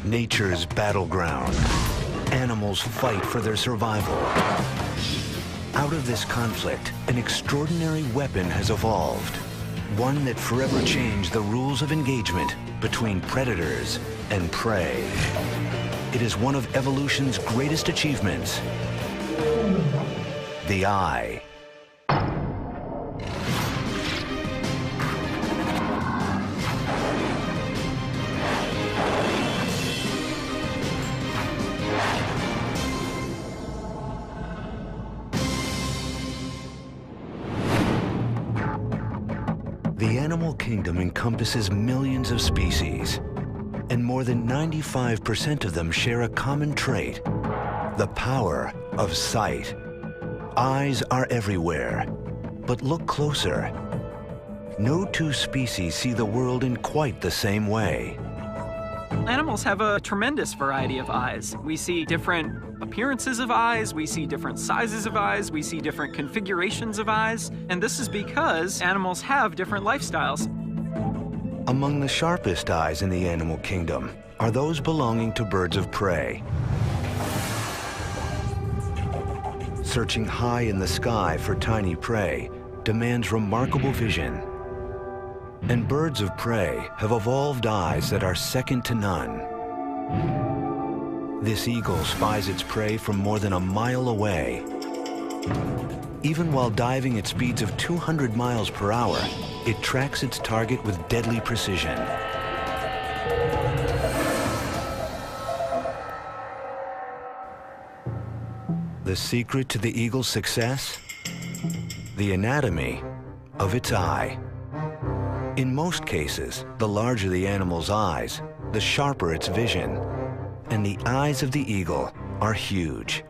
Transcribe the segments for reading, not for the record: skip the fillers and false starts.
Nature's battleground. Animals fight for their survival. Out of this conflict, an extraordinary weapon has evolved. One that forever changed the rules of engagement between predators and prey. It is one of evolution's greatest achievements. The eye. The animal kingdom encompasses millions of species, and more than 95% of them share a common trait: the power of sight. Eyes are everywhere, but look closer. No two species see the world in quite the same way. Animals have a tremendous variety of eyes. We see different appearances of eyes, we see different sizes of eyes, we see different configurations of eyes, and this is because animals have different lifestyles. Among the sharpest eyes in the animal kingdom are those belonging to birds of prey. Searching high in the sky for tiny prey demands remarkable vision. And birds of prey have evolved eyes that are second to none. This eagle spies its prey from more than a mile away. Even while diving at speeds of 200 miles per hour, it tracks its target with deadly precision. The secret to the eagle's success? The anatomy of its eye. In most cases, the larger the animal's eyes, the sharper its vision. And the eyes of the eagle are huge.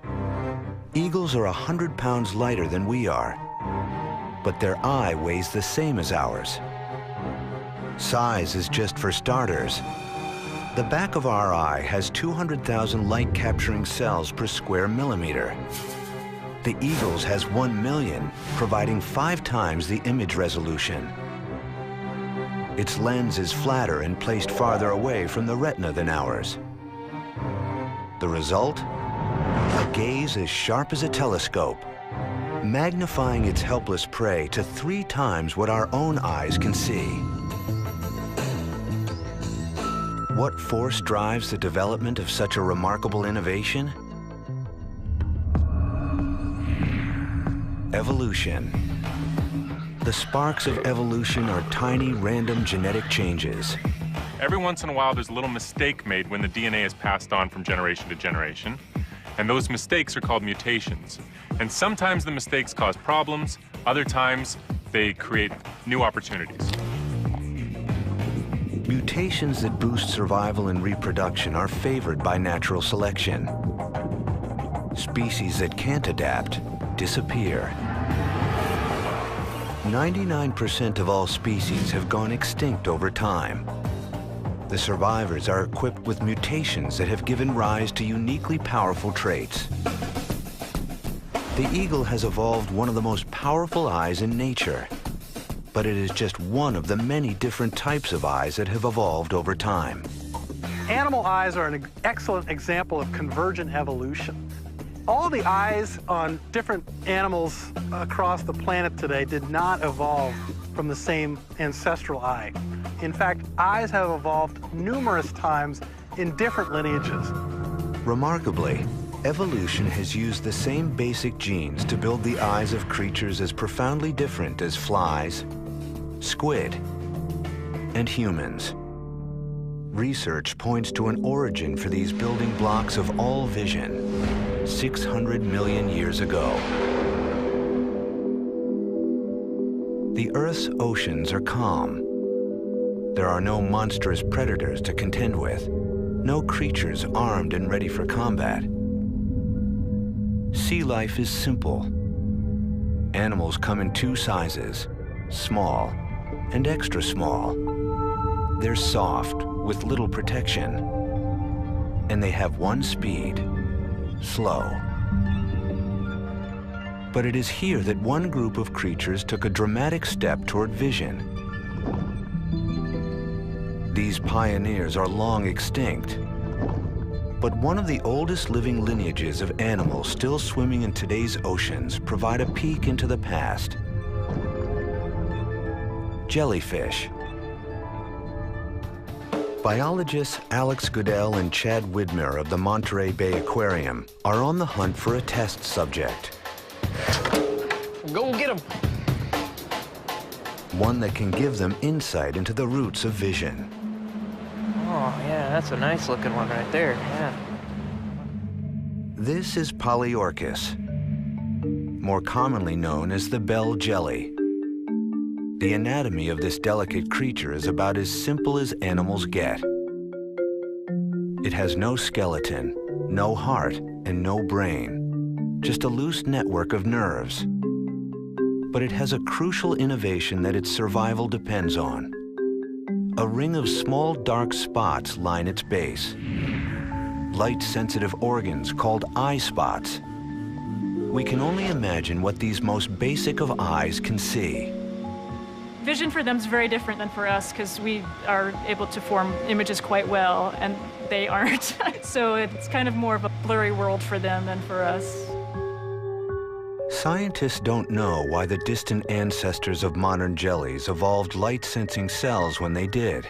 Eagles are 100 pounds lighter than we are, but their eye weighs the same as ours. Size is just for starters. The back of our eye has 200,000 light-capturing cells per square millimeter. The eagle's has 1 million, providing 5 times the image resolution. Its lens is flatter and placed farther away from the retina than ours. The result? A gaze as sharp as a telescope, magnifying its helpless prey to 3 times what our own eyes can see. What force drives the development of such a remarkable innovation? Evolution. The sparks of evolution are tiny, random genetic changes. Every once in a while, there's a little mistake made when the DNA is passed on from generation to generation. And those mistakes are called mutations. And sometimes the mistakes cause problems, other times they create new opportunities. Mutations that boost survival and reproduction are favored by natural selection. Species that can't adapt disappear. 99% of all species have gone extinct over time. The survivors are equipped with mutations that have given rise to uniquely powerful traits. The eagle has evolved one of the most powerful eyes in nature, but it is just one of the many different types of eyes that have evolved over time. Animal eyes are an excellent example of convergent evolution. All the eyes on different animals across the planet today did not evolve from the same ancestral eye. In fact, eyes have evolved numerous times in different lineages. Remarkably, evolution has used the same basic genes to build the eyes of creatures as profoundly different as flies, squid, and humans. Research points to an origin for these building blocks of all vision 600 million years ago. The Earth's oceans are calm. There are no monstrous predators to contend with, no creatures armed and ready for combat. Sea life is simple. Animals come in 2 sizes, small and extra small. They're soft, with little protection, and they have one speed, slow. But it is here that one group of creatures took a dramatic step toward vision. These pioneers are long extinct, But one of the oldest living lineages of animals still swimming in today's oceans provide a peek into the past. Jellyfish. Biologists Alex Goodell and Chad Widmer of the Monterey Bay Aquarium are on the hunt for a test subject. Go get him. One that can give them insight into the roots of vision. Oh, yeah, that's a nice looking one right there, yeah. This is Polyorchis, more commonly known as the bell jelly. The anatomy of this delicate creature is about as simple as animals get. It has no skeleton, no heart, and no brain, just a loose network of nerves. But it has a crucial innovation that its survival depends on. A ring of small dark spots line its base. Light-sensitive organs called eye spots. We can only imagine what these most basic of eyes can see. Vision for them is very different than for us because we are able to form images quite well and they aren't. So it's kind of more of a blurry world for them than for us. Scientists don't know why the distant ancestors of modern jellies evolved light-sensing cells when they did.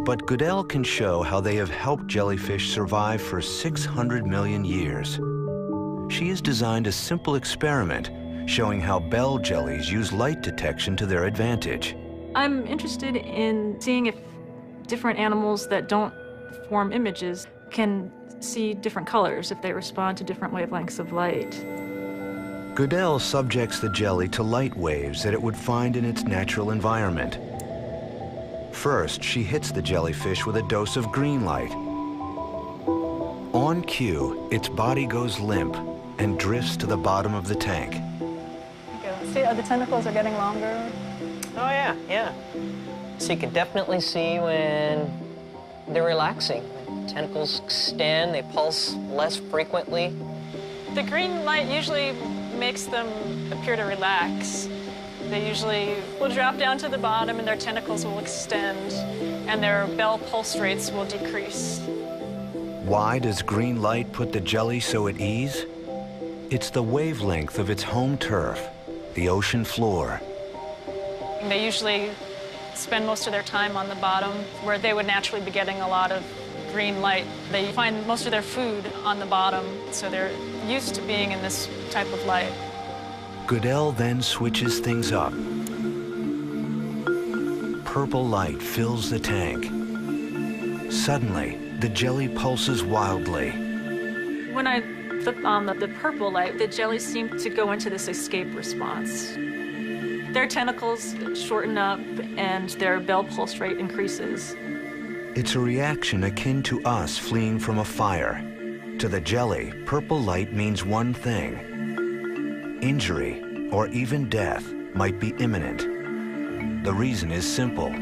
But Goodell can show how they have helped jellyfish survive for 600 million years. She has designed a simple experiment showing how bell jellies use light detection to their advantage. I'm interested in seeing if different animals that don't form images can see different colors if they respond to different wavelengths of light. Goodell subjects the jelly to light waves that it would find in its natural environment. First, she hits the jellyfish with a dose of green light. On cue, its body goes limp and drifts to the bottom of the tank. See, the tentacles are getting longer. Oh, yeah, yeah. So you can definitely see when they're relaxing. Tentacles extend, they pulse less frequently. The green light usually makes them appear to relax. They usually will drop down to the bottom and their tentacles will extend and their bell pulse rates will decrease. Why does green light put the jelly so at ease? It's the wavelength of its home turf, the ocean floor. They usually spend most of their time on the bottom where they would naturally be getting a lot of green light. They find most of their food on the bottom, so they're used to being in this type of light. Goodell then switches things up. Purple light fills the tank. Suddenly, the jelly pulses wildly. When I flip on the purple light, the jellies seem to go into this escape response. Their tentacles shorten up and their bell pulse rate increases. It's a reaction akin to us fleeing from a fire. To the jelly, purple light means one thing. Injury or even death might be imminent. The reason is simple.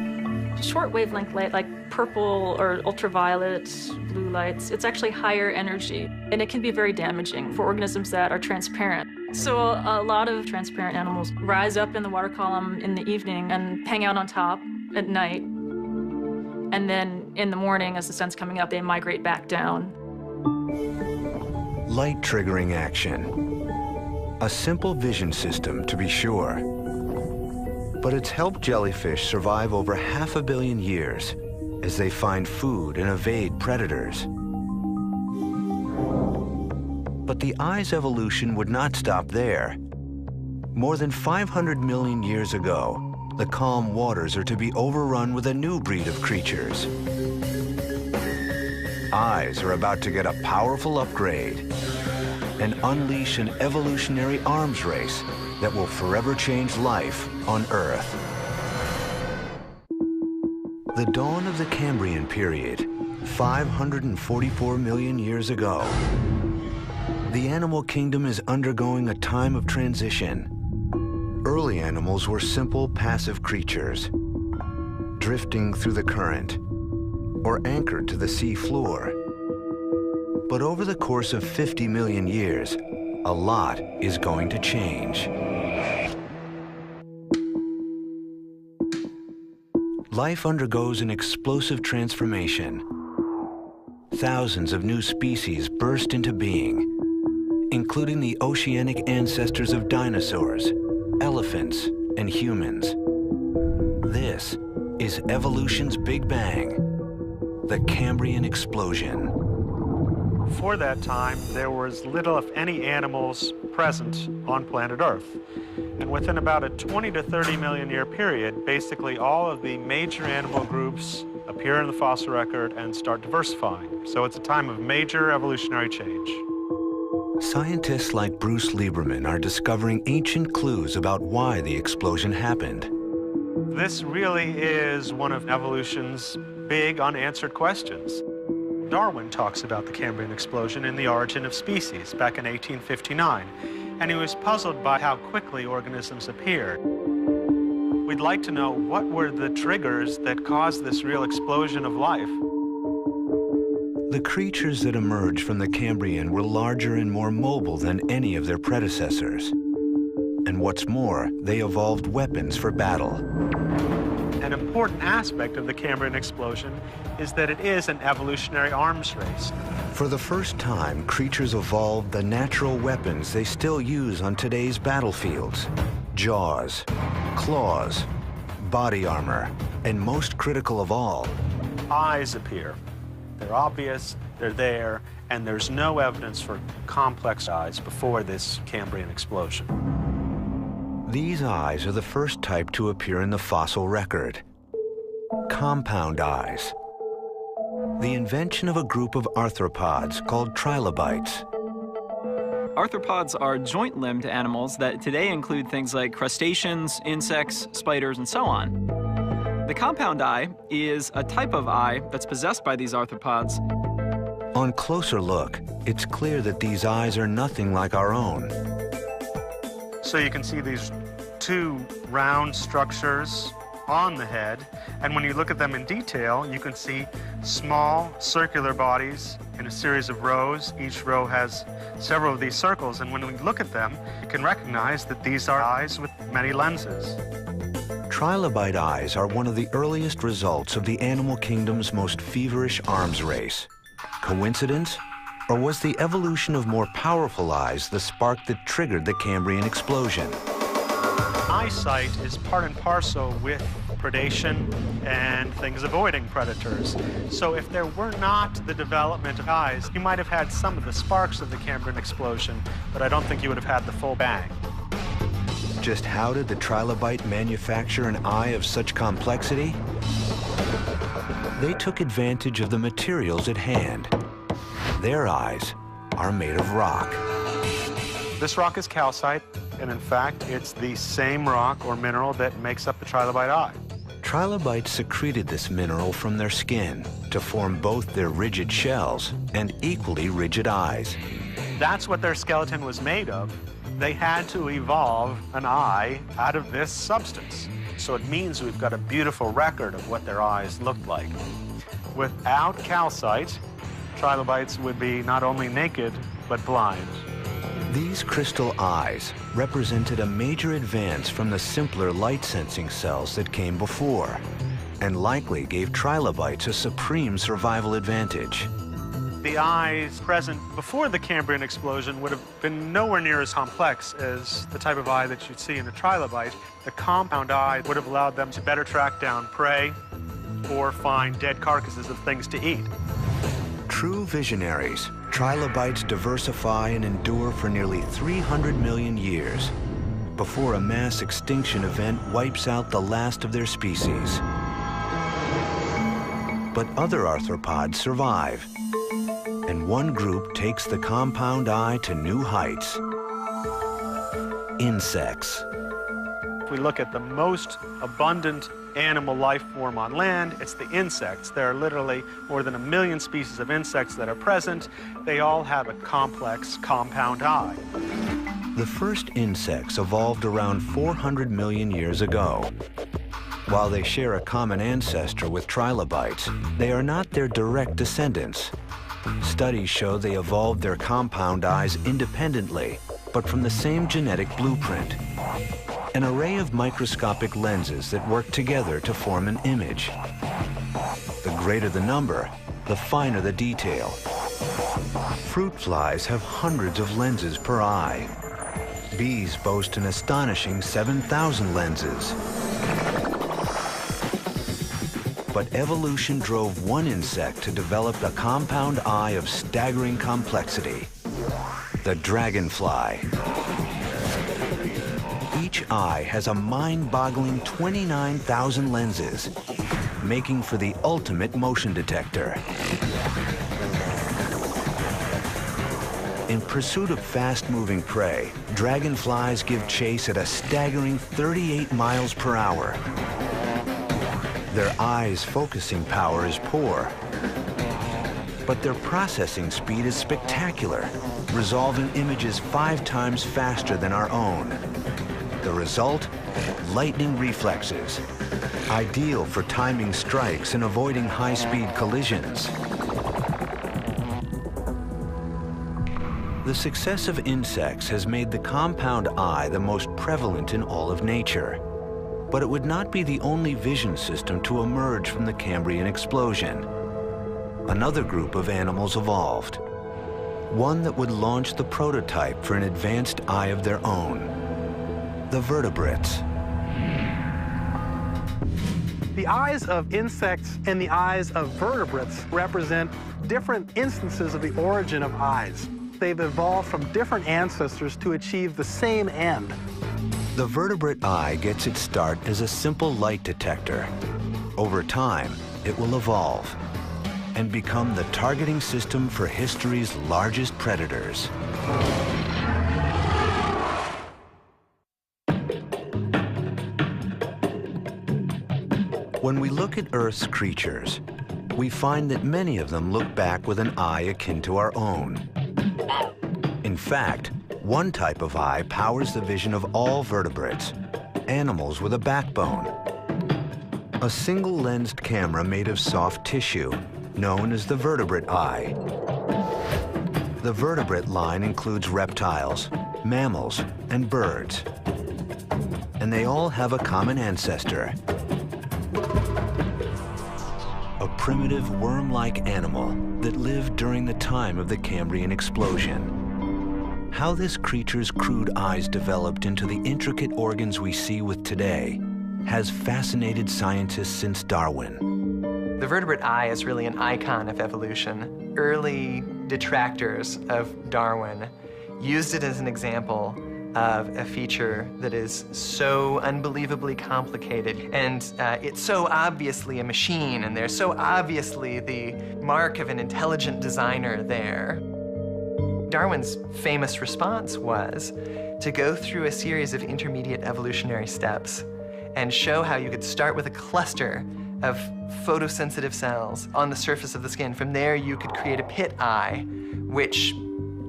Short wavelength light, like purple or ultraviolet, blue lights, it's actually higher energy, and it can be very damaging for organisms that are transparent. So a lot of transparent animals rise up in the water column in the evening and hang out on top at night. And then in the morning, as the sun's coming up, they migrate back down. Light triggering action. A simple vision system, to be sure. But it's helped jellyfish survive over 500 million years as they find food and evade predators. But the eye's evolution would not stop there. More than 500 million years ago, the calm waters are to be overrun with a new breed of creatures. Eyes are about to get a powerful upgrade and unleash an evolutionary arms race that will forever change life on Earth. The dawn of the Cambrian period, 544 million years ago. The animal kingdom is undergoing a time of transition. Early animals were simple, passive creatures, drifting through the current or anchored to the sea floor. But over the course of 50 million years, a lot is going to change. Life undergoes an explosive transformation. thousands of new species burst into being, including the oceanic ancestors of dinosaurs, elephants, and humans. This is evolution's Big Bang, the Cambrian explosion. For that time, there was little, if any, animals present on planet Earth. And within about a 20 to 30 million year period, basically all of the major animal groups appear in the fossil record and start diversifying. So it's a time of major evolutionary change. Scientists like Bruce Lieberman are discovering ancient clues about why the explosion happened. This really is one of evolution's big unanswered questions. Darwin talks about the Cambrian explosion in The Origin of Species back in 1859, and he was puzzled by how quickly organisms appeared. We'd like to know what were the triggers that caused this real explosion of life. The creatures that emerged from the Cambrian were larger and more mobile than any of their predecessors. And what's more, they evolved weapons for battle. An important aspect of the Cambrian explosion is that it is an evolutionary arms race. For the first time, creatures evolved the natural weapons they still use on today's battlefields: jaws, claws, body armor, and most critical of all, Eyes appear. They're obvious, they're there, and there's no evidence for complex eyes before this Cambrian explosion. these eyes are the first type to appear in the fossil record: compound eyes. The invention of a group of arthropods called trilobites. Arthropods are joint-limbed animals that today include things like crustaceans, insects, spiders, and so on. The compound eye is a type of eye that's possessed by these arthropods. On closer look, it's clear that these eyes are nothing like our own. So you can see these two round structures on the head, and when you look at them in detail, you can see small circular bodies in a series of rows. Each row has several of these circles, and when we look at them, you can recognize that these are eyes with many lenses. Trilobite eyes are one of the earliest results of the animal kingdom's most feverish arms race. Coincidence? Or was the evolution of more powerful eyes the spark that triggered the Cambrian explosion? Eyesight is part and parcel with predation and things avoiding predators. So if there were not the development of eyes, you might have had some of the sparks of the Cambrian explosion, but I don't think you would have had the full bang. Just how did the trilobite manufacture an eye of such complexity? They took advantage of the materials at hand. Their eyes are made of rock. This rock is calcite, and in fact, it's the same rock or mineral that makes up the trilobite eye. Trilobites secreted this mineral from their skin to form both their rigid shells and equally rigid eyes. That's what their skeleton was made of. They had to evolve an eye out of this substance. So it means we've got a beautiful record of what their eyes looked like. Without calcite, trilobites would be not only naked, but blind. These crystal eyes represented a major advance from the simpler light-sensing cells that came before, and likely gave trilobites a supreme survival advantage. The eyes present before the Cambrian explosion would have been nowhere near as complex as the type of eye that you'd see in a trilobite. The compound eye would have allowed them to better track down prey or find dead carcasses of things to eat. True visionaries, trilobites diversify and endure for nearly 300 million years before a mass extinction event wipes out the last of their species. But other arthropods survive, and one group takes the compound eye to new heights: insects. If we look at the most abundant animal life form on land, it's the insects. There are literally more than 1 million species of insects that are present. They all have a complex compound eye. The first insects evolved around 400 million years ago. While they share a common ancestor with trilobites, they are not their direct descendants. Studies show they evolved their compound eyes independently, but from the same genetic blueprint: an array of microscopic lenses that work together to form an image. The greater the number, the finer the detail. Fruit flies have hundreds of lenses per eye. Bees boast an astonishing 7,000 lenses. But evolution drove one insect to develop a compound eye of staggering complexity: the dragonfly. Each eye has a mind-boggling 29,000 lenses, making for the ultimate motion detector. In pursuit of fast-moving prey, dragonflies give chase at a staggering 38 miles per hour. Their eyes' focusing power is poor, but their processing speed is spectacular, resolving images 5 times faster than our own. The result? Lightning reflexes, ideal for timing strikes and avoiding high-speed collisions. The success of insects has made the compound eye the most prevalent in all of nature. But it would not be the only vision system to emerge from the Cambrian explosion. Another group of animals evolved, one that would launch the prototype for an advanced eye of their own: the vertebrates. The eyes of insects and the eyes of vertebrates represent different instances of the origin of eyes. They've evolved from different ancestors to achieve the same end. The vertebrate eye gets its start as a simple light detector. Over time, it will evolve and become the targeting system for history's largest predators. When we look at Earth's creatures, we find that many of them look back with an eye akin to our own. In fact, one type of eye powers the vision of all vertebrates, animals with a backbone. A single-lensed camera made of soft tissue, known as the vertebrate eye. The vertebrate line includes reptiles, mammals, and birds. And they all have a common ancestor: a primitive worm-like animal that lived during the time of the Cambrian explosion. How this creature's crude eyes developed into the intricate organs we see with today has fascinated scientists since Darwin. The vertebrate eye is really an icon of evolution. Early detractors of Darwin used it as an example of a feature that is so unbelievably complicated, and it's so obviously a machine, and there's so obviously the mark of an intelligent designer there. Darwin's famous response was to go through a series of intermediate evolutionary steps and show how you could start with a cluster of photosensitive cells on the surface of the skin. From there, you could create a pit eye, which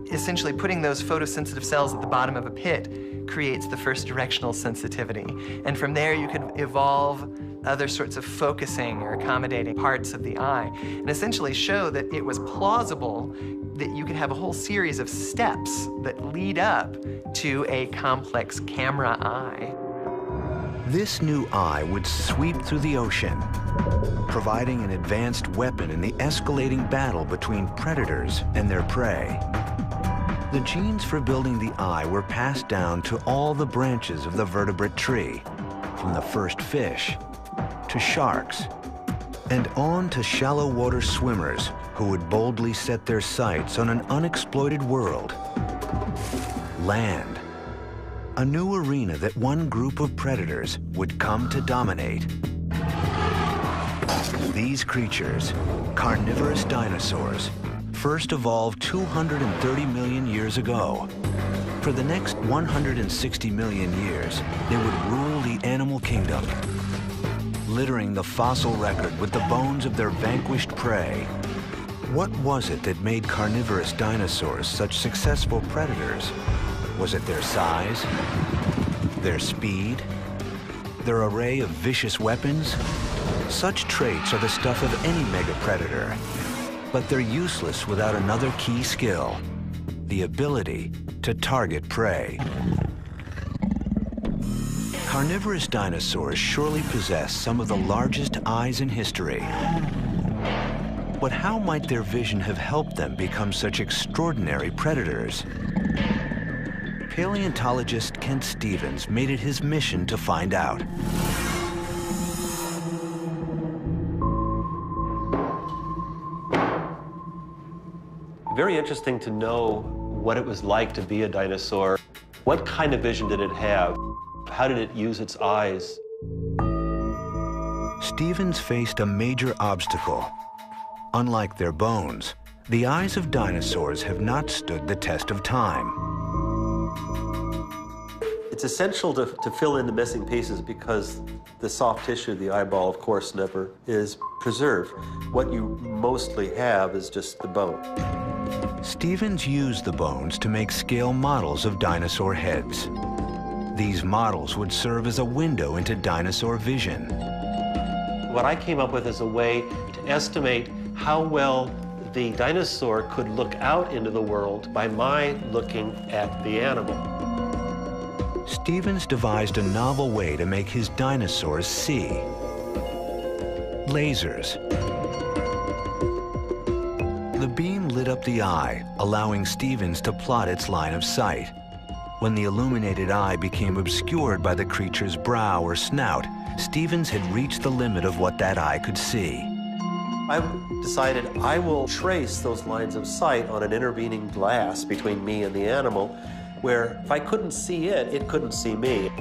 essentially putting those photosensitive cells at the bottom of a pit creates the first directional sensitivity. And from there, you could evolve other sorts of focusing or accommodating parts of the eye, and essentially show that it was plausible that you could have a whole series of steps that lead up to a complex camera eye. This new eye would sweep through the ocean, providing an advanced weapon in the escalating battle between predators and their prey. The genes for building the eye were passed down to all the branches of the vertebrate tree, from the first fish to sharks, and on to shallow water swimmers who would boldly set their sights on an unexploited world. Land, a new arena that one group of predators would come to dominate. These creatures, carnivorous dinosaurs, first evolved 230 million years ago. For the next 160 million years, they would rule the animal kingdom, littering the fossil record with the bones of their vanquished prey. What was it that made carnivorous dinosaurs such successful predators? Was it their size, their speed, their array of vicious weapons? Such traits are the stuff of any megapredator, but they're useless without another key skill: the ability to target prey. Carnivorous dinosaurs surely possess some of the largest eyes in history. But how might their vision have helped them become such extraordinary predators? Paleontologist Kent Stevens made it his mission to find out. Very interesting to know what it was like to be a dinosaur. What kind of vision did it have? How did it use its eyes? Stevens faced a major obstacle. Unlike their bones, the eyes of dinosaurs have not stood the test of time. It's essential to fill in the missing pieces because the soft tissue of the eyeball, of course, never is preserved. What you mostly have is just the bone. Stevens used the bones to make scale models of dinosaur heads. These models would serve as a window into dinosaur vision. What I came up with is a way to estimate how well the dinosaur could look out into the world by my looking at the animal. Stevens devised a novel way to make his dinosaurs see. Lasers. The beam lit up the eye, allowing Stevens to plot its line of sight. When the illuminated eye became obscured by the creature's brow or snout, Stevens had reached the limit of what that eye could see. I decided I will trace those lines of sight on an intervening glass between me and the animal, where if I couldn't see it, it couldn't see me.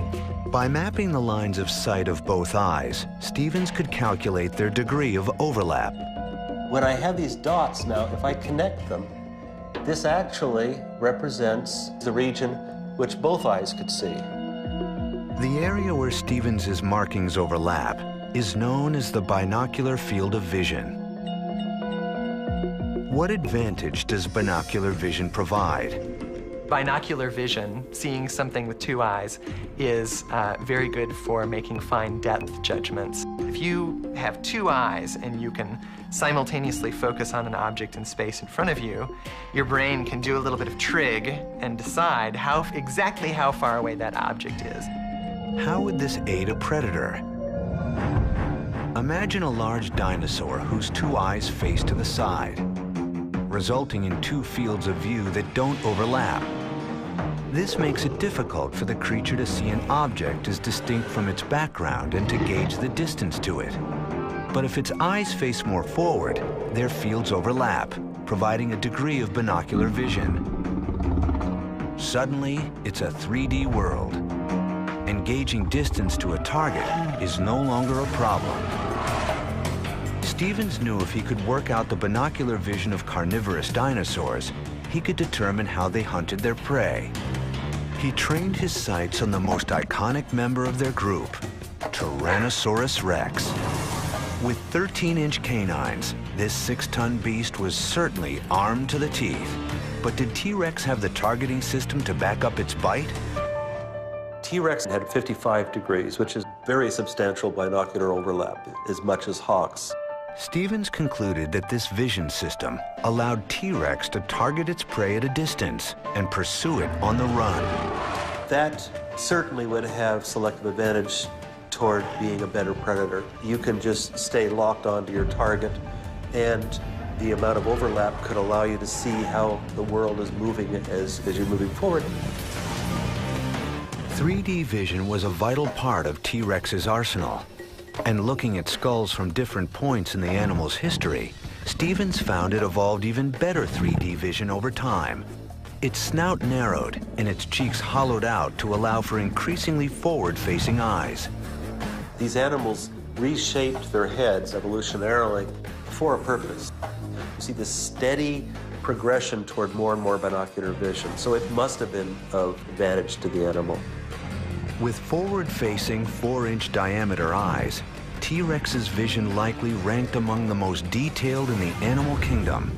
By mapping the lines of sight of both eyes, Stevens could calculate their degree of overlap. When I have these dots now, if I connect them, this actually represents the region which both eyes could see. The area where Stevens's markings overlap is known as the binocular field of vision. What advantage does binocular vision provide? Binocular vision, seeing something with two eyes, is very good for making fine depth judgments. If you have two eyes and you can simultaneously focus on an object in space in front of you, your brain can do a little bit of trig and decide exactly how far away that object is. How would this aid a predator? Imagine a large dinosaur whose two eyes face to the side, resulting in two fields of view that don't overlap. This makes it difficult for the creature to see an object as distinct from its background and to gauge the distance to it. But if its eyes face more forward, their fields overlap, providing a degree of binocular vision. Suddenly, it's a 3D world. Engaging distance to a target is no longer a problem. Stevens knew if he could work out the binocular vision of carnivorous dinosaurs, he could determine how they hunted their prey. He trained his sights on the most iconic member of their group, Tyrannosaurus rex. With 13-inch canines, this 6-ton beast was certainly armed to the teeth. But did T-Rex have the targeting system to back up its bite? T-Rex had 55 degrees, which is very substantial binocular overlap, as much as hawks. Stevens concluded that this vision system allowed T-Rex to target its prey at a distance and pursue it on the run. That certainly would have selective advantage toward being a better predator. You can just stay locked onto your target, and the amount of overlap could allow you to see how the world is moving as you're moving forward. 3D vision was a vital part of T-Rex's arsenal. And looking at skulls from different points in the animal's history, Stevens found it evolved even better 3D vision over time. Its snout narrowed and its cheeks hollowed out to allow for increasingly forward-facing eyes. These animals reshaped their heads evolutionarily for a purpose. You see this steady progression toward more and more binocular vision, so it must have been of advantage to the animal. With forward-facing 4-inch diameter eyes, T-Rex's vision likely ranked among the most detailed in the animal kingdom.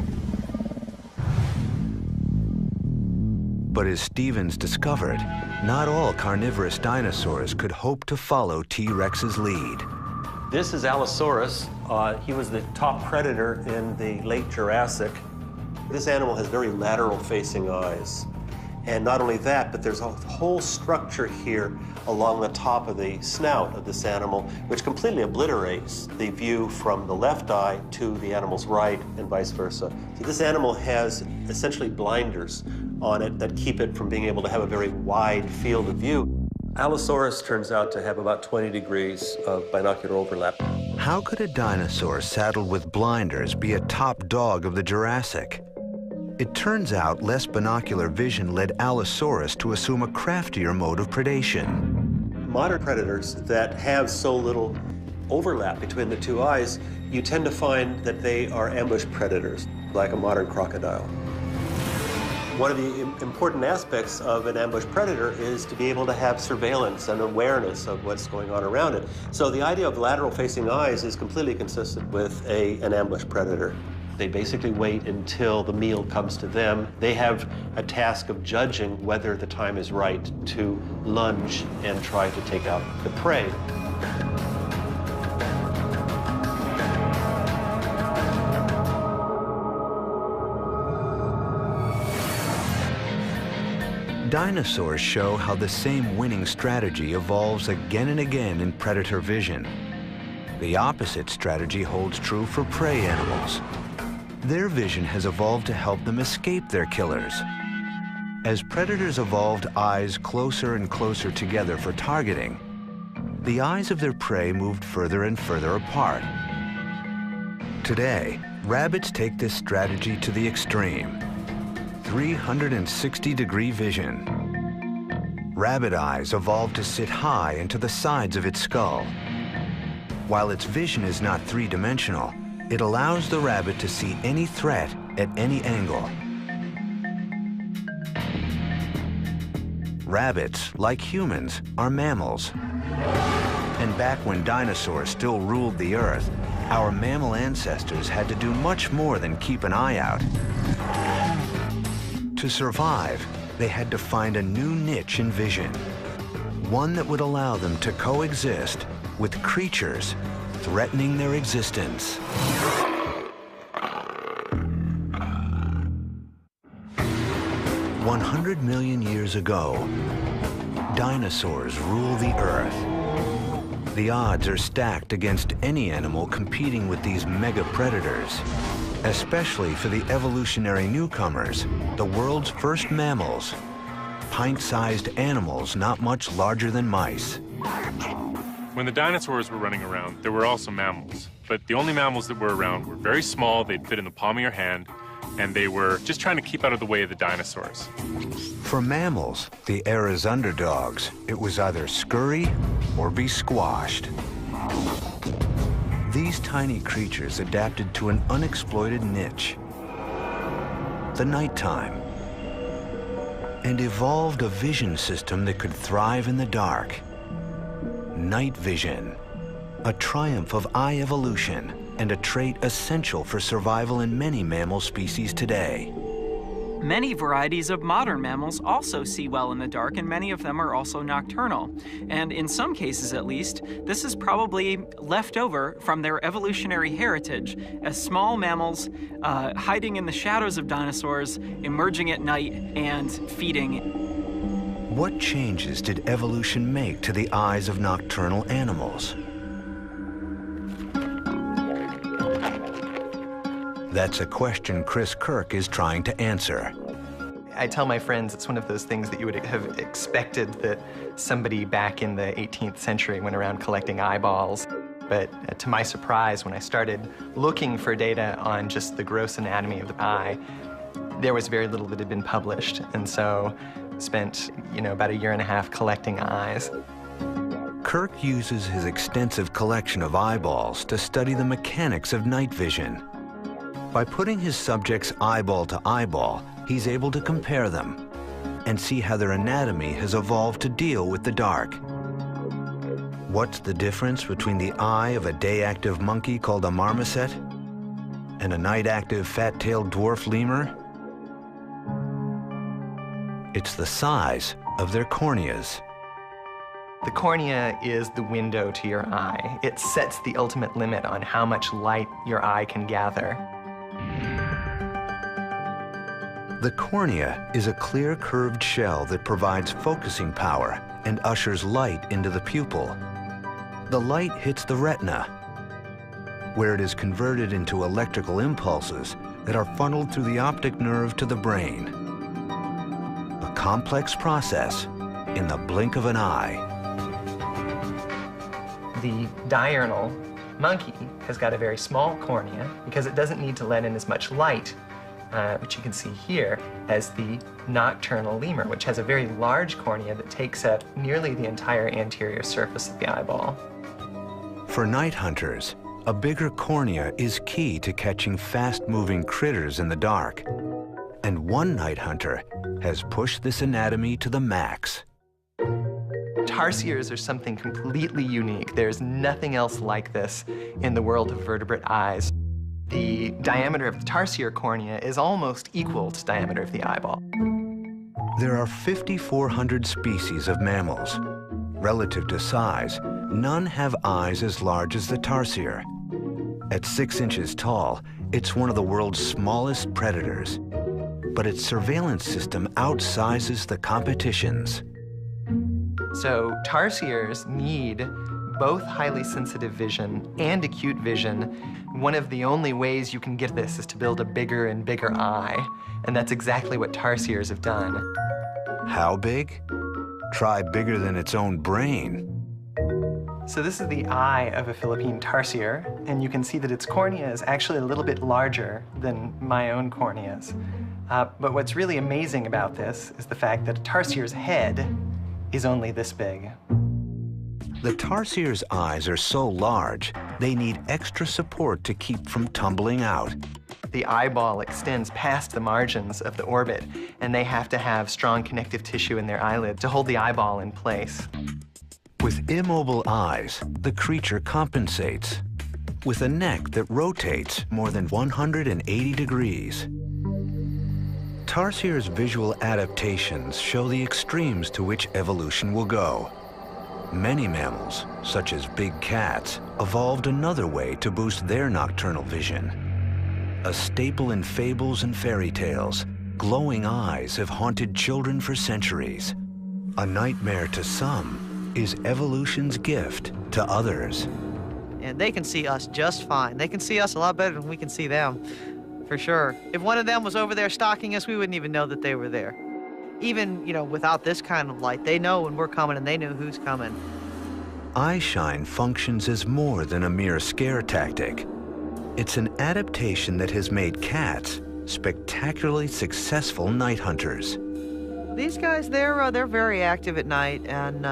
But as Stevens discovered, not all carnivorous dinosaurs could hope to follow T-Rex's lead. This is Allosaurus. He was the top predator in the late Jurassic. This animal has very lateral-facing eyes. And not only that, but there's a whole structure here along the top of the snout of this animal, which completely obliterates the view from the left eye to the animal's right and vice versa. So this animal has essentially blinders on it that keep it from being able to have a very wide field of view. Allosaurus turns out to have about 20 degrees of binocular overlap. How could a dinosaur saddled with blinders be a top dog of the Jurassic? It turns out less binocular vision led Allosaurus to assume a craftier mode of predation. Modern predators that have so little overlap between the two eyes, you tend to find that they are ambush predators, like a modern crocodile. One of the important aspects of an ambush predator is to be able to have surveillance and awareness of what's going on around it. So the idea of lateral-facing eyes is completely consistent with an ambush predator. They basically wait until the meal comes to them. They have a task of judging whether the time is right to lunge and try to take out the prey. Dinosaurs show how the same winning strategy evolves again and again in predator vision. The opposite strategy holds true for prey animals. Their vision has evolved to help them escape their killers. As predators evolved eyes closer and closer together for targeting, the eyes of their prey moved further and further apart. Today, rabbits take this strategy to the extreme. 360-degree vision. Rabbit eyes evolved to sit high into the sides of its skull. While its vision is not three-dimensional, it allows the rabbit to see any threat at any angle. Rabbits, like humans, are mammals. And back when dinosaurs still ruled the Earth, our mammal ancestors had to do much more than keep an eye out. To survive, they had to find a new niche in vision, one that would allow them to coexist with creatures threatening their existence. 100 million years ago, dinosaurs rule the Earth. The odds are stacked against any animal competing with these mega predators, especially for the evolutionary newcomers, the world's first mammals, pint-sized animals not much larger than mice. When the dinosaurs were running around, there were also mammals. But the only mammals that were around were very small, they'd fit in the palm of your hand, and they were just trying to keep out of the way of the dinosaurs. For mammals, the era's underdogs, it was either scurry or be squashed. These tiny creatures adapted to an unexploited niche, the nighttime, and evolved a vision system that could thrive in the dark. Night vision, a triumph of eye evolution and a trait essential for survival in many mammal species today. Many varieties of modern mammals also see well in the dark, and many of them are also nocturnal. And in some cases, at least, this is probably left over from their evolutionary heritage as small mammals hiding in the shadows of dinosaurs, emerging at night, and feeding. What changes did evolution make to the eyes of nocturnal animals? That's a question Chris Kirk is trying to answer. I tell my friends it's one of those things that you would have expected that somebody back in the 18th century went around collecting eyeballs. But to my surprise, when I started looking for data on just the gross anatomy of the eye, there was very little that had been published. And so spent, about a year and a half collecting eyes. Kirk uses his extensive collection of eyeballs to study the mechanics of night vision. By putting his subjects eyeball to eyeball, he's able to compare them and see how their anatomy has evolved to deal with the dark. What's the difference between the eye of a day-active monkey called a marmoset and a night-active fat-tailed dwarf lemur? It's the size of their corneas. The cornea is the window to your eye. It sets the ultimate limit on how much light your eye can gather. The cornea is a clear curved shell that provides focusing power and ushers light into the pupil. The light hits the retina, where it is converted into electrical impulses that are funneled through the optic nerve to the brain. A complex process in the blink of an eye. The diurnal monkey has got a very small cornea because it doesn't need to let in as much light, which you can see here, as the nocturnal lemur, which has a very large cornea that takes up nearly the entire anterior surface of the eyeball. For night hunters, a bigger cornea is key to catching fast-moving critters in the dark. And one night hunter has pushed this anatomy to the max. Tarsiers are something completely unique. There's nothing else like this in the world of vertebrate eyes. The diameter of the tarsier cornea is almost equal to the diameter of the eyeball. There are 5,400 species of mammals. Relative to size, none have eyes as large as the tarsier. At 6 inches tall, it's one of the world's smallest predators. But its surveillance system outsizes the competition's. So tarsiers need both highly sensitive vision and acute vision. One of the only ways you can get this is to build a bigger and bigger eye, and that's exactly what tarsiers have done. How big? Try bigger than its own brain. So this is the eye of a Philippine tarsier, and you can see that its cornea is actually a little bit larger than my own corneas. But what's really amazing about this is the fact that a tarsier's head is only this big. The tarsier's eyes are so large, they need extra support to keep from tumbling out. The eyeball extends past the margins of the orbit, and they have to have strong connective tissue in their eyelid to hold the eyeball in place. With immobile eyes, the creature compensates with a neck that rotates more than 180 degrees. Tarsier's visual adaptations show the extremes to which evolution will go. Many mammals, such as big cats, evolved another way to boost their nocturnal vision. A staple in fables and fairy tales, glowing eyes have haunted children for centuries. A nightmare to some is evolution's gift to others. And they can see us just fine. They can see us a lot better than we can see them, for sure. If one of them was over there stalking us, we wouldn't even know that they were there. Even, without this kind of light, they know when we're coming and they know who's coming. Eyeshine functions as more than a mere scare tactic. It's an adaptation that has made cats spectacularly successful night hunters. These guys, they're very active at night, and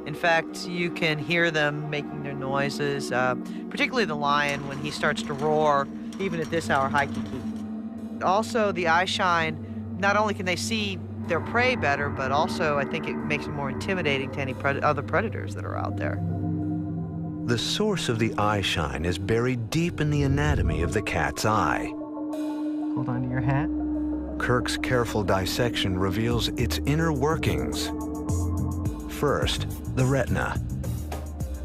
in fact, you can hear them making their noises, particularly the lion when he starts to roar, even at this hour, high-kiki. Also, the eyeshine, not only can they see their prey better, but also I think it makes them more intimidating to any other predators that are out there. The source of the eyeshine is buried deep in the anatomy of the cat's eye. Hold on to your hat. Kirk's careful dissection reveals its inner workings. First, the retina.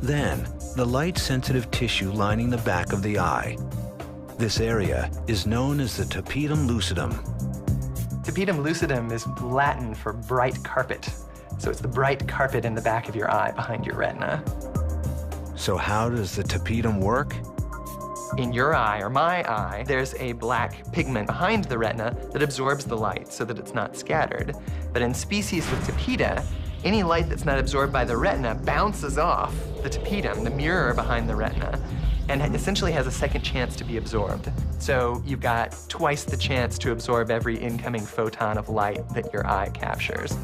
Then, the light-sensitive tissue lining the back of the eye. This area is known as the tapetum lucidum. Tapetum lucidum is Latin for bright carpet. So it's the bright carpet in the back of your eye behind your retina. So how does the tapetum work? In your eye, or my eye, there's a black pigment behind the retina that absorbs the light so that it's not scattered. But in species with tapeta, any light that's not absorbed by the retina bounces off the tapetum, the mirror behind the retina, and essentially has a second chance to be absorbed. So you've got twice the chance to absorb every incoming photon of light that your eye captures.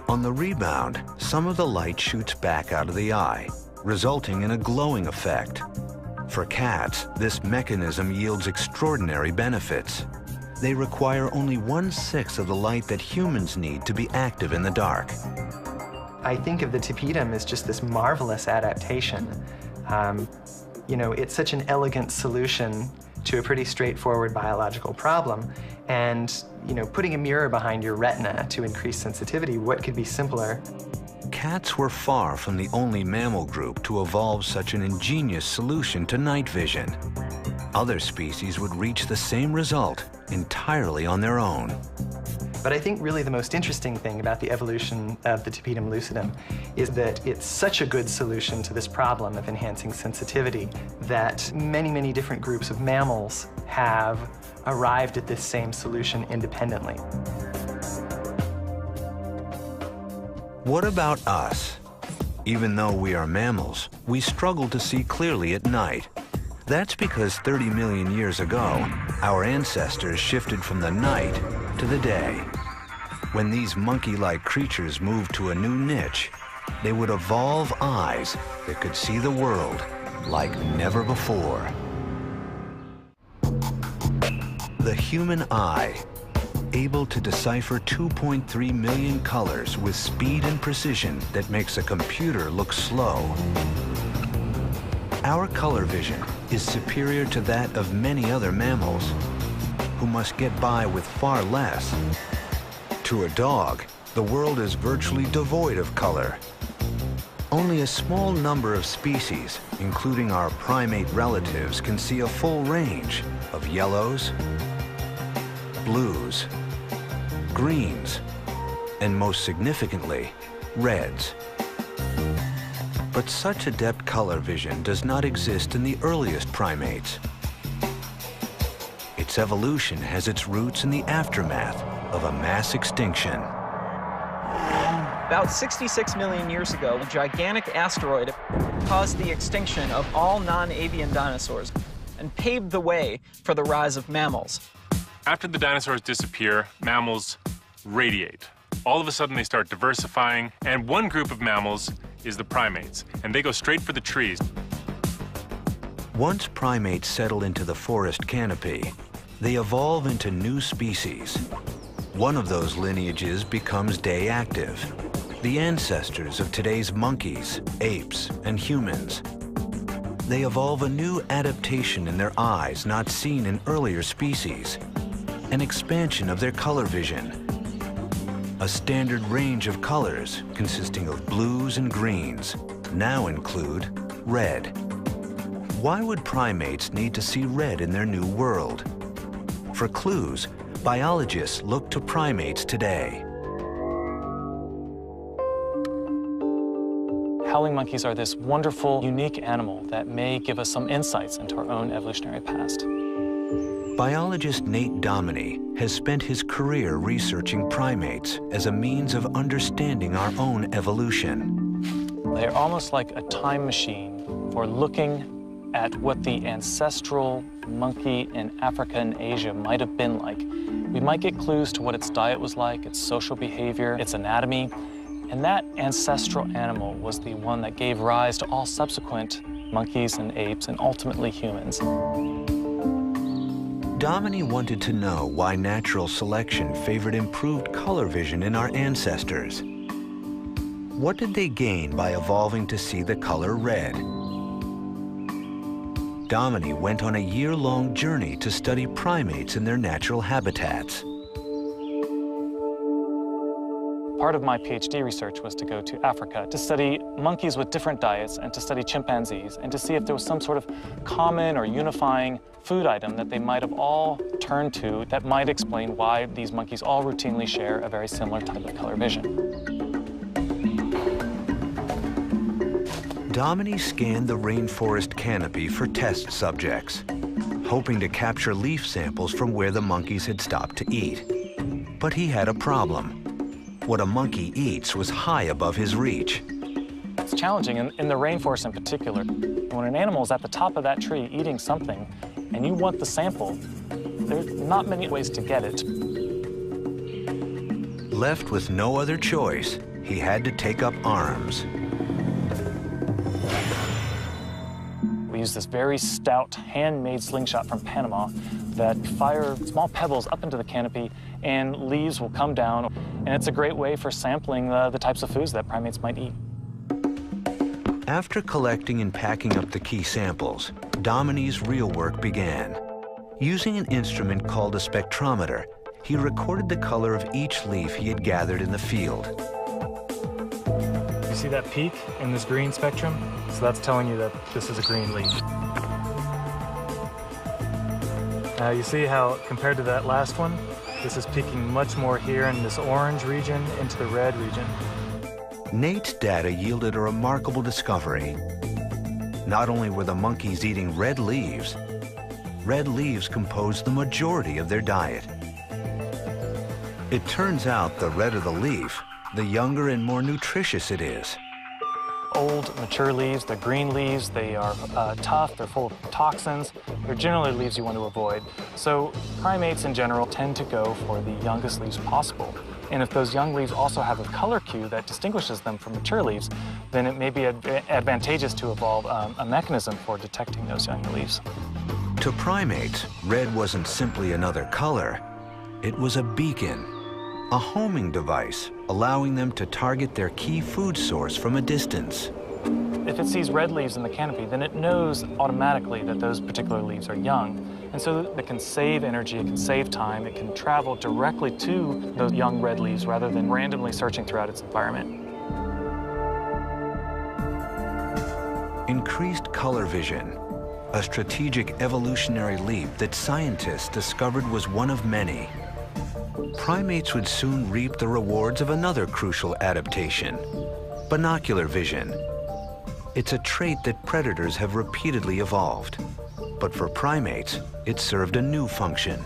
On the rebound, some of the light shoots back out of the eye, resulting in a glowing effect. For cats, this mechanism yields extraordinary benefits. They require only 1/6 of the light that humans need to be active in the dark. I think of the tapetum as just this marvelous adaptation. It's such an elegant solution to a pretty straightforward biological problem. And, putting a mirror behind your retina to increase sensitivity, what could be simpler? Cats were far from the only mammal group to evolve such an ingenious solution to night vision. Other species would reach the same result entirely on their own. But I think really the most interesting thing about the evolution of the tapetum lucidum is that it's such a good solution to this problem of enhancing sensitivity that many, many different groups of mammals have arrived at this same solution independently. What about us? Even though we are mammals, we struggle to see clearly at night. That's because 30 million years ago, our ancestors shifted from the night to the day. When these monkey-like creatures moved to a new niche, they would evolve eyes that could see the world like never before. The human eye, able to decipher 2.3 million colors with speed and precision that makes a computer look slow. Our color vision is superior to that of many other mammals, who must get by with far less. To a dog, the world is virtually devoid of color. Only a small number of species, including our primate relatives, can see a full range of yellows, blues, greens, and most significantly, reds. But such adept color vision does not exist in the earliest primates. Its evolution has its roots in the aftermath of a mass extinction. About 66 million years ago, a gigantic asteroid caused the extinction of all non-avian dinosaurs and paved the way for the rise of mammals. After the dinosaurs disappear, mammals radiate. All of a sudden, they start diversifying, and one group of mammals is the primates, and they go straight for the trees. Once primates settle into the forest canopy, they evolve into new species. One of those lineages becomes day active, the ancestors of today's monkeys, apes, and humans. They evolve a new adaptation in their eyes not seen in earlier species, an expansion of their color vision. A standard range of colors consisting of blues and greens now include red. Why would primates need to see red in their new world? For clues, biologists look to primates today. Howling monkeys are this wonderful, unique animal that may give us some insights into our own evolutionary past. Biologist Nate Dominy has spent his career researching primates as a means of understanding our own evolution. They're almost like a time machine for looking at what the ancestral monkey in Africa and Asia might have been like. We might get clues to what its diet was like, its social behavior, its anatomy, and that ancestral animal was the one that gave rise to all subsequent monkeys and apes and ultimately humans. Dominy wanted to know why natural selection favored improved color vision in our ancestors. What did they gain by evolving to see the color red? Dominy went on a year-long journey to study primates in their natural habitats. Part of my PhD research was to go to Africa to study monkeys with different diets and to study chimpanzees and to see if there was some sort of common or unifying food item that they might have all turned to that might explain why these monkeys all routinely share a very similar type of color vision. Dominy scanned the rainforest canopy for test subjects, hoping to capture leaf samples from where the monkeys had stopped to eat. But he had a problem. What a monkey eats was high above his reach. It's challenging in the rainforest in particular. When an animal is at the top of that tree eating something and you want the sample, there's not many ways to get it. Left with no other choice, he had to take up arms. We use this very stout, handmade slingshot from Panama that fire small pebbles up into the canopy and leaves will come down. And it's a great way for sampling the types of foods that primates might eat. After collecting and packing up the key samples, Dominy's real work began. Using an instrument called a spectrometer, he recorded the color of each leaf he had gathered in the field. You see that peak in this green spectrum? So that's telling you that this is a green leaf. Now you see how, compared to that last one, This is peaking much more here in this orange region into the red region. Nate's data yielded a remarkable discovery. Not only were the monkeys eating red leaves composed the majority of their diet. It turns out the redder the leaf, the younger and more nutritious it is. Old, mature leaves, they're green leaves, they are tough, they're full of toxins. They're generally leaves you want to avoid. So primates in general tend to go for the youngest leaves possible. And if those young leaves also have a color cue that distinguishes them from mature leaves, then it may be advantageous to evolve a mechanism for detecting those young leaves. To primates, red wasn't simply another color. It was a beacon, a homing device, allowing them to target their key food source from a distance. If it sees red leaves in the canopy, then it knows automatically that those particular leaves are young. And so it can save energy, it can save time, it can travel directly to those young red leaves rather than randomly searching throughout its environment. Increased color vision, a strategic evolutionary leap that scientists discovered was one of many. Primates would soon reap the rewards of another crucial adaptation, binocular vision. It's a trait that predators have repeatedly evolved. But for primates, it served a new function.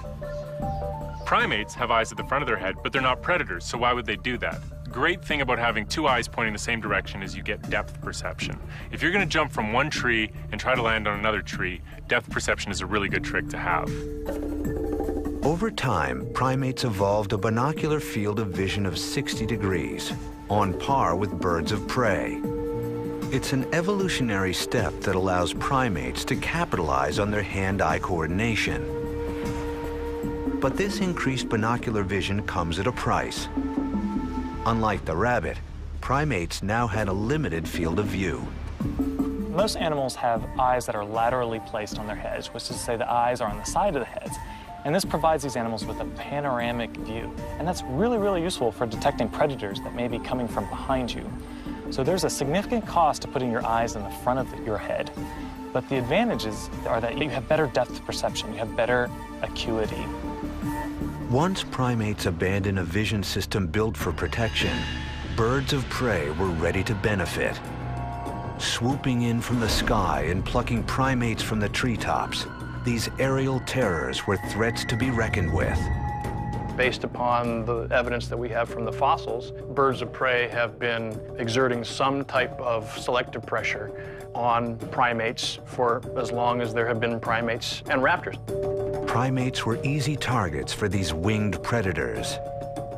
Primates have eyes at the front of their head, but they're not predators, so why would they do that? Great thing about having two eyes pointing the same direction is you get depth perception. If you're going to jump from one tree and try to land on another tree, depth perception is a really good trick to have. Over time, primates evolved a binocular field of vision of 60 degrees, on par with birds of prey. It's an evolutionary step that allows primates to capitalize on their hand-eye coordination. But this increased binocular vision comes at a price. Unlike the rabbit, primates now had a limited field of view. Most animals have eyes that are laterally placed on their heads, which is to say the eyes are on the side of the heads. And this provides these animals with a panoramic view. And that's really, really useful for detecting predators that may be coming from behind you. So there's a significant cost to putting your eyes in the front of your head. But the advantages are that you have better depth perception, you have better acuity. Once primates abandoned a vision system built for protection, birds of prey were ready to benefit. Swooping in from the sky and plucking primates from the treetops, these aerial terrors were threats to be reckoned with. Based upon the evidence that we have from the fossils, birds of prey have been exerting some type of selective pressure on primates for as long as there have been primates and raptors. Primates were easy targets for these winged predators.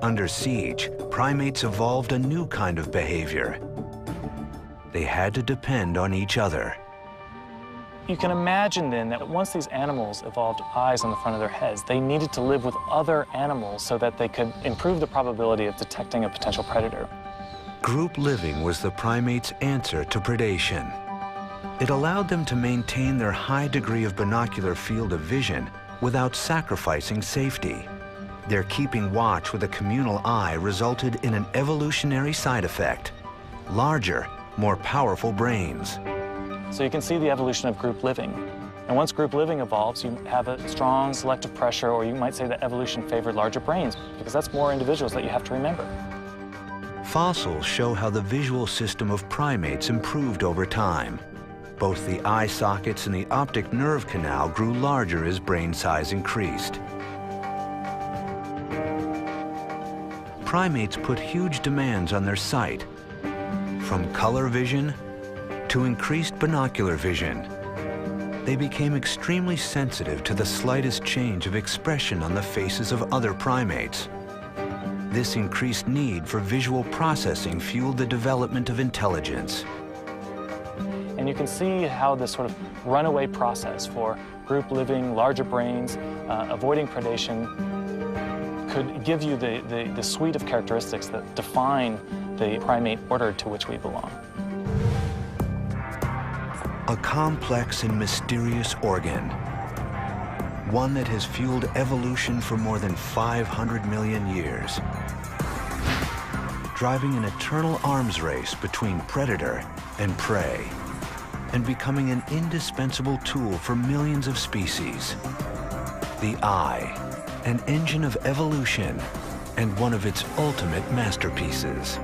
Under siege, primates evolved a new kind of behavior. They had to depend on each other. You can imagine then that once these animals evolved eyes on the front of their heads, they needed to live with other animals so that they could improve the probability of detecting a potential predator. Group living was the primates' answer to predation. It allowed them to maintain their high degree of binocular field of vision without sacrificing safety. Their keeping watch with a communal eye resulted in an evolutionary side effect: larger, more powerful brains. So you can see the evolution of group living. And once group living evolves, you have a strong selective pressure, or you might say that evolution favored larger brains, because that's more individuals that you have to remember. Fossils show how the visual system of primates improved over time. Both the eye sockets and the optic nerve canal grew larger as brain size increased. Primates put huge demands on their sight, from color vision to increased binocular vision. They became extremely sensitive to the slightest change of expression on the faces of other primates. This increased need for visual processing fueled the development of intelligence. And you can see how this sort of runaway process for group living, larger brains, avoiding predation, could give you the suite of characteristics that define the primate order to which we belong. A complex and mysterious organ, one that has fueled evolution for more than 500 million years, driving an eternal arms race between predator and prey, and becoming an indispensable tool for millions of species. The eye, an engine of evolution and one of its ultimate masterpieces.